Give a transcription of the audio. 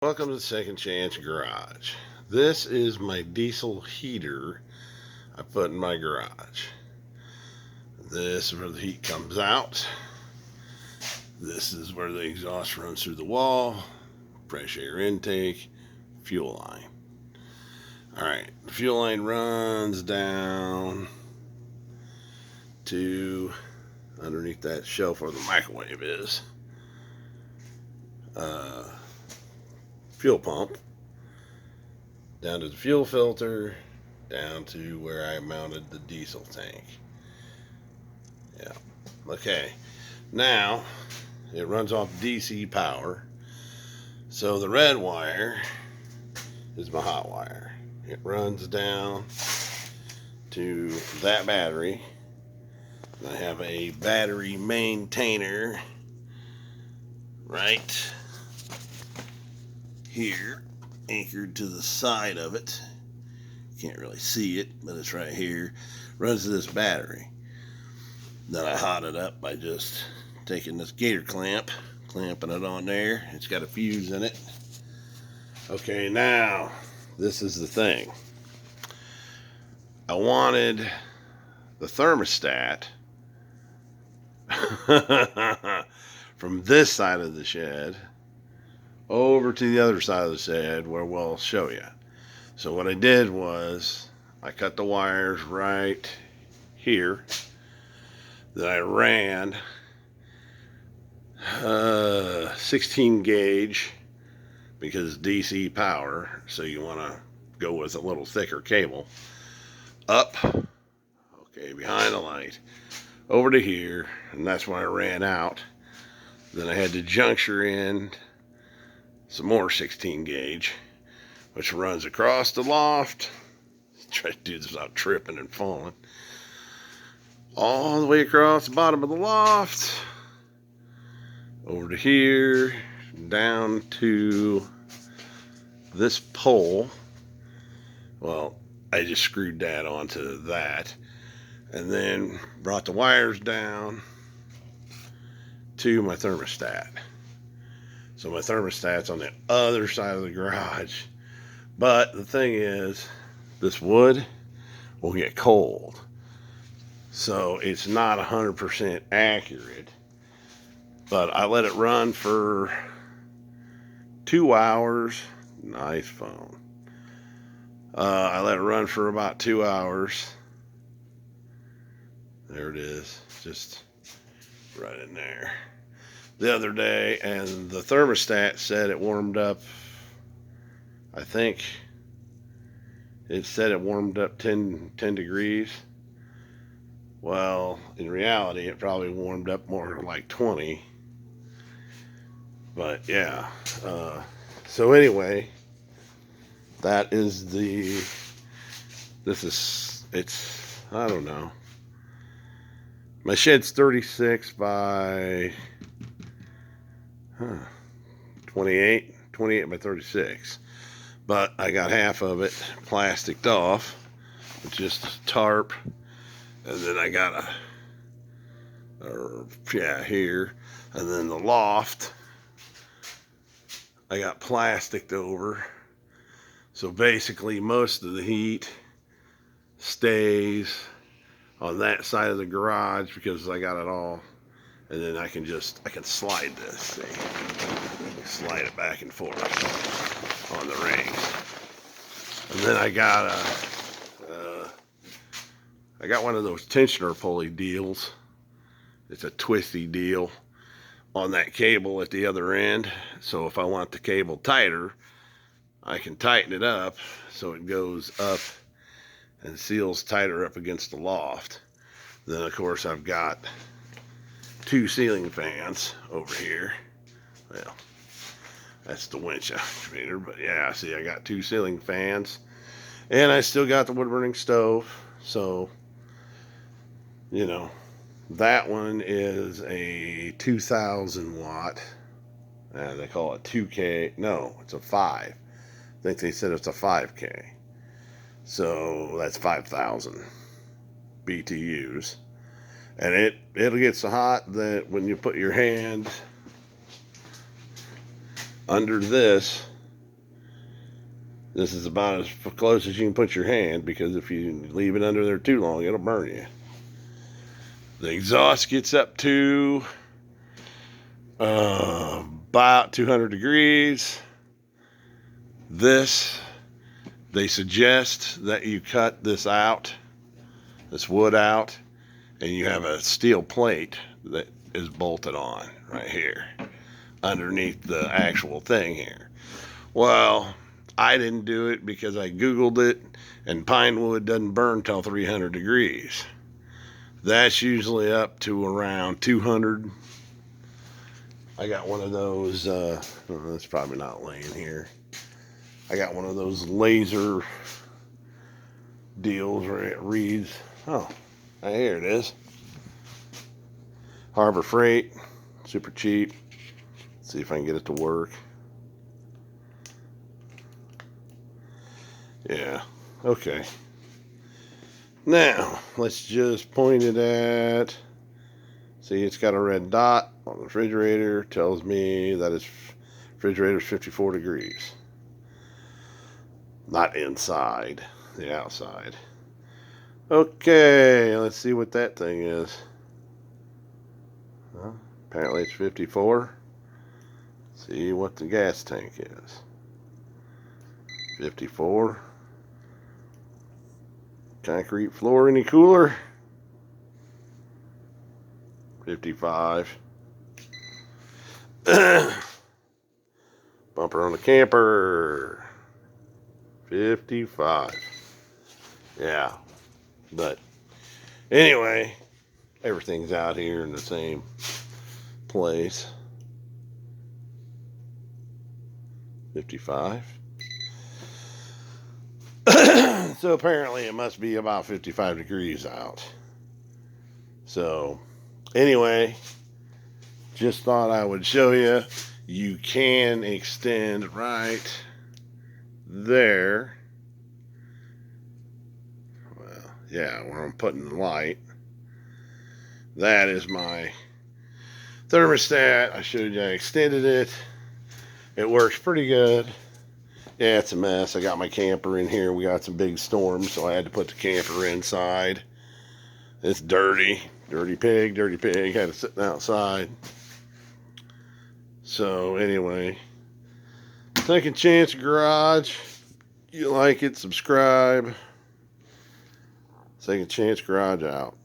Welcome to Second Chance Garage. This is my diesel heater I put in my garage. This is where the heat comes out. This is where the exhaust runs through the wall, fresh air intake, fuel line. Alright, the fuel line runs down to underneath that shelf where the microwave is. Fuel pump, down to the fuel filter, down to where I mounted the diesel tank. Yeah. Okay. Now, it runs off DC power. So the red wire is my hot wire. It runs down to that battery. I have a battery maintainer right here, anchored to the side of it. Can't really see it, but it's right here. Runs to this battery. Then I hot it up by just taking this gator clamp, clamping it on there. It's got a fuse in it. Okay, now this is the thing. I wanted the thermostat from this side of the shed over to the other side of the shed where we'll show you. So what I did was I cut the wires right here. Then I ran 16 gauge because DC power, so you want to go with a little thicker cable. Up, okay, behind the light, over to here, and that's when I ran out. Then I had to juncture in some more 16 gauge, which runs across the loft. Try to do this without tripping and falling. All the way across the bottom of the loft, over to here, down to this pole. Well, I just screwed that onto that, and then brought the wires down to my thermostat. So my thermostat's on the other side of the garage. But the thing is, this wood will get cold. So it's not 100% accurate. But I let it run for 2 hours. Nice phone. I let it run for about 2 hours. There it is. Just right in there. The other day, and the thermostat said it warmed up, I think it said it warmed up 10 degrees. Well, in reality, it probably warmed up more like 20. But yeah. So anyway, that is it's, I don't know. My shed's 36 by 28 by 36. But I got half of it plasticed off with just a tarp. And then I got here. And then the loft, I got plasticed over. So basically most of the heat stays on that side of the garage because I got it all. And then I can slide this, see? Slide it back and forth on the rings. And then I got one of those tensioner pulley deals. It's a twisty deal on that cable at the other end. So if I want the cable tighter, I can tighten it up so it goes up and seals tighter up against the loft. Then of course I've got 2 ceiling fans over here. Well, that's the winch actuator, but yeah, see, I got 2 ceiling fans, and I still got the wood burning stove. So, you know, that one is a 2,000 watt. They call it 2K. No, it's a 5. I think they said it's a 5K. So that's 5,000 BTUs. And it'll get so hot that when you put your hand under this, This is about as close as you can put your hand, because if you leave it under there too long, it'll burn you. The exhaust gets up to about 200 degrees. They suggest that you cut this wood out, and you have a steel plate that is bolted on right here underneath the actual thing here. Well, I didn't do it because I Googled it, and pine wood doesn't burn till 300 degrees. That's usually up to around 200. I got one of those, that's probably not laying here. I got one of those laser deals where it reads, oh, here it is. Harbor Freight, super cheap. Let's see if I can get it to work. Yeah, okay. Now, let's just point it at, see, it's got a red dot on the refrigerator. Tells me that its refrigerator's 54 degrees. Not inside, the outside. Okay, let's see what that thing is. Well, apparently it's 54. See what the gas tank is. 54. Concrete floor any cooler? 55. Bumper on the camper. 55. Yeah. But anyway, everything's out here in the same place. 55. So apparently it must be about 55 degrees out. So anyway, just thought I would show you. You can extend right there. Well, yeah, where I'm putting the light. That is my thermostat. I showed you I extended it. It works pretty good. Yeah, it's a mess. I got my camper in here. We got some big storms, so I had to put the camper inside. It's dirty. Dirty pig, dirty pig. Had to sit outside. So anyway, Second Chance Garage. You like it, subscribe. Second Chance Garage out.